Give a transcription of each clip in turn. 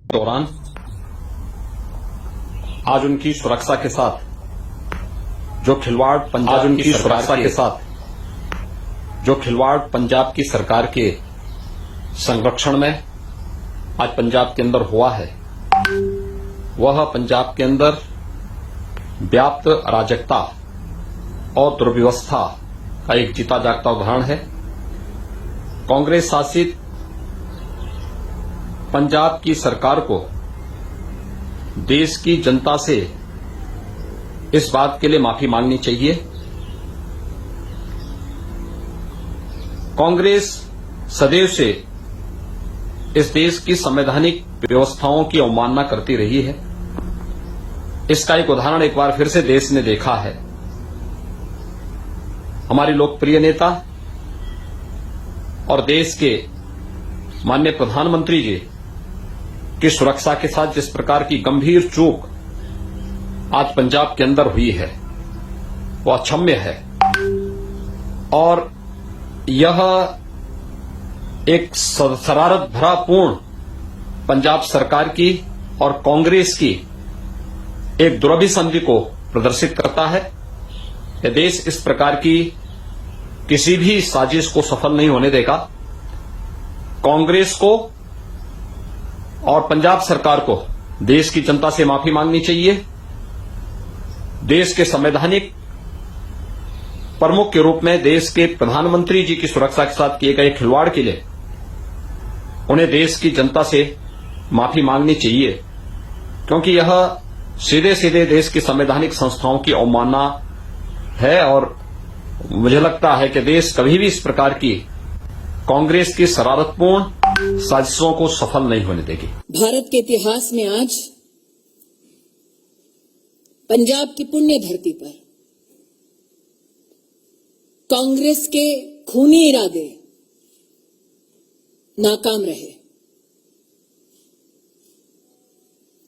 दौरान आज उनकी सुरक्षा के साथ जो खिलवाड़ पंजाब की सरकार के संरक्षण में आज पंजाब के अंदर हुआ है, वह पंजाब के अंदर व्याप्त अराजकता और दुर्व्यवस्था का एक जीता जागता उदाहरण है। कांग्रेस शासित पंजाब की सरकार को देश की जनता से इस बात के लिए माफी मांगनी चाहिए। कांग्रेस सदैव से इस देश की संवैधानिक व्यवस्थाओं की अवमानना करती रही है। इसका एक उदाहरण एक बार फिर से देश ने देखा है। हमारे लोकप्रिय नेता और देश के माननीय प्रधानमंत्री जी की सुरक्षा के साथ जिस प्रकार की गंभीर चूक आज पंजाब के अंदर हुई है, वह अक्षम्य है और यह एक शरारत भरा पूर्ण पंजाब सरकार की और कांग्रेस की एक दुरभिसंधि को प्रदर्शित करता है। यह देश इस प्रकार की किसी भी साजिश को सफल नहीं होने देगा। कांग्रेस को और पंजाब सरकार को देश की जनता से माफी मांगनी चाहिए। देश के संवैधानिक प्रमुख के रूप में देश के प्रधानमंत्री जी की सुरक्षा के साथ किए गए खिलवाड़ के लिए उन्हें देश की जनता से माफी मांगनी चाहिए, क्योंकि यह सीधे सीधे देश की संवैधानिक संस्थाओं की अवमानना है और मुझे लगता है कि देश कभी भी इस प्रकार की कांग्रेस की शरारतपूर्ण साजिशों को सफल नहीं होने देगी। भारत के इतिहास में आज पंजाब की पुण्य धरती पर कांग्रेस के खूनी इरादे नाकाम रहे।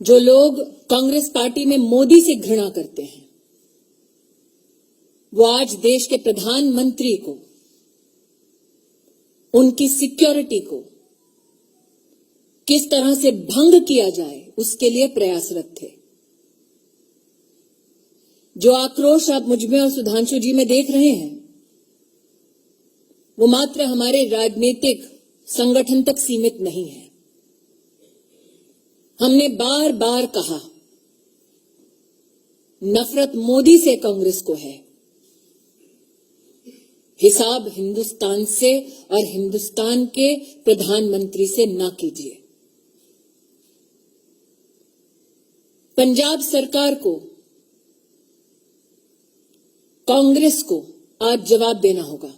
जो लोग कांग्रेस पार्टी में मोदी से घृणा करते हैं, वो आज देश के प्रधानमंत्री को, उनकी सिक्योरिटी को किस तरह से भंग किया जाए उसके लिए प्रयासरत थे। जो आक्रोश आप मुझमें और सुधांशु जी में देख रहे हैं, वो मात्र हमारे राजनीतिक संगठन तक सीमित नहीं है। हमने बार बार कहा, नफरत मोदी से कांग्रेस को है, हिसाब हिंदुस्तान से और हिंदुस्तान के प्रधानमंत्री से ना कीजिए। पंजाब सरकार को, कांग्रेस को आज जवाब देना होगा।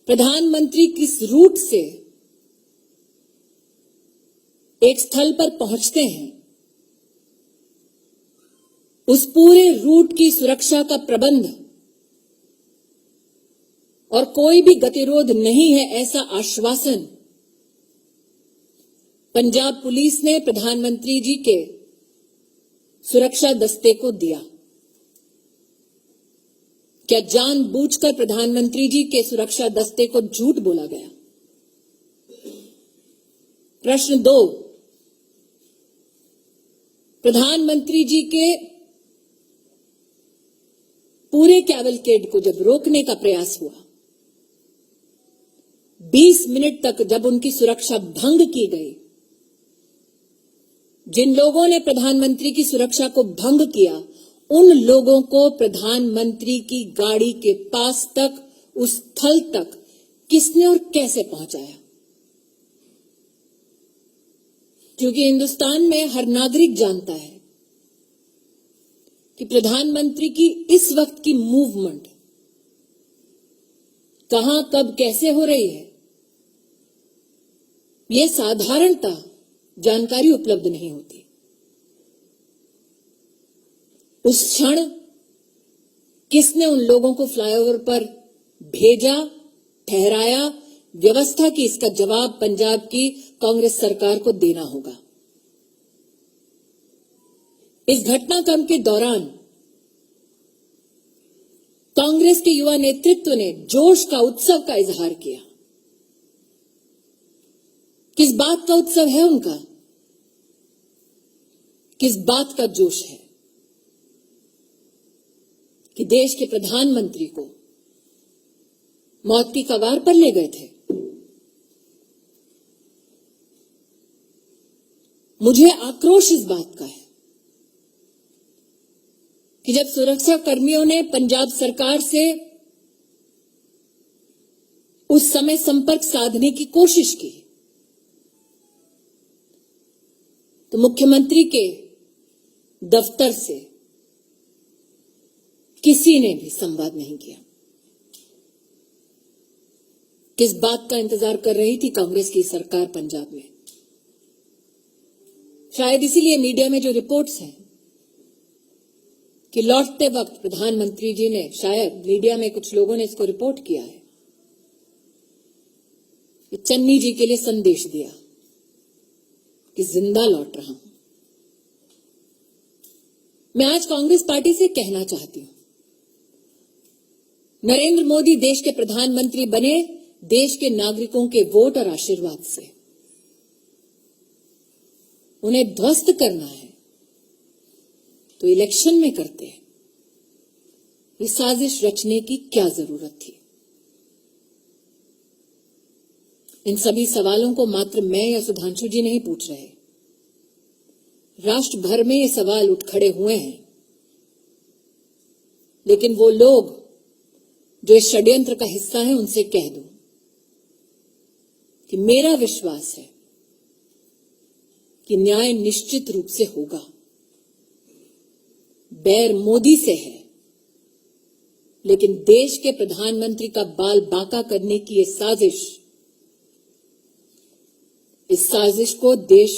प्रधानमंत्री किस रूट से एक स्थल पर पहुंचते हैं, उस पूरे रूट की सुरक्षा का प्रबंध और कोई भी गतिरोध नहीं है, ऐसा आश्वासन पंजाब पुलिस ने प्रधानमंत्री जी के सुरक्षा दस्ते को दिया। क्या जानबूझकर प्रधानमंत्री जी के सुरक्षा दस्ते को झूठ बोला गया? प्रश्न 2, प्रधानमंत्री जी के पूरे कैवलकेड को जब रोकने का प्रयास हुआ, 20 मिनट तक जब उनकी सुरक्षा भंग की गई, जिन लोगों ने प्रधानमंत्री की सुरक्षा को भंग किया, उन लोगों को प्रधानमंत्री की गाड़ी के पास तक, उस स्थल तक किसने और कैसे पहुंचाया? क्योंकि हिंदुस्तान में हर नागरिक जानता है कि प्रधानमंत्री की इस वक्त की मूवमेंट कहां, कब, कैसे हो रही है, यह साधारणतः जानकारी उपलब्ध नहीं होती। उस क्षण किसने उन लोगों को फ्लाईओवर पर भेजा, ठहराया, व्यवस्था की, इसका जवाब पंजाब की कांग्रेस सरकार को देना होगा। इस घटनाक्रम के दौरान कांग्रेस के युवा नेतृत्व ने जोश का, उत्सव का इजहार किया। किस बात का उत्सव है उनका, किस बात का जोश है कि देश के प्रधानमंत्री को मौत की कगार पर ले गए थे। मुझे आक्रोश इस बात का है कि जब सुरक्षा कर्मियों ने पंजाब सरकार से उस समय संपर्क साधने की कोशिश की तो मुख्यमंत्री के दफ्तर से किसी ने भी संवाद नहीं किया। किस बात का इंतजार कर रही थी कांग्रेस की सरकार पंजाब में? शायद इसीलिए मीडिया में जो रिपोर्ट्स हैं कि लौटते वक्त प्रधानमंत्री जी ने, शायद मीडिया में कुछ लोगों ने इसको रिपोर्ट किया है, कि चन्नी जी के लिए संदेश दिया कि जिंदा लौट रहा हूं। मैं आज कांग्रेस पार्टी से कहना चाहती हूं, नरेंद्र मोदी देश के प्रधानमंत्री बने देश के नागरिकों के वोट और आशीर्वाद से। उन्हें ध्वस्त करना है तो इलेक्शन में करते हैं। ये साजिश रचने की क्या जरूरत थी? इन सभी सवालों को मात्र मैं या सुधांशु जी नहीं पूछ रहे, राष्ट्र भर में ये सवाल उठ खड़े हुए हैं। लेकिन वो लोग जो इस षड्यंत्र का हिस्सा है, उनसे कह दूं कि मेरा विश्वास है कि न्याय निश्चित रूप से होगा। बैर मोदी से है, लेकिन देश के प्रधानमंत्री का बाल बांका करने की ये साजिश, इस साजिश को देश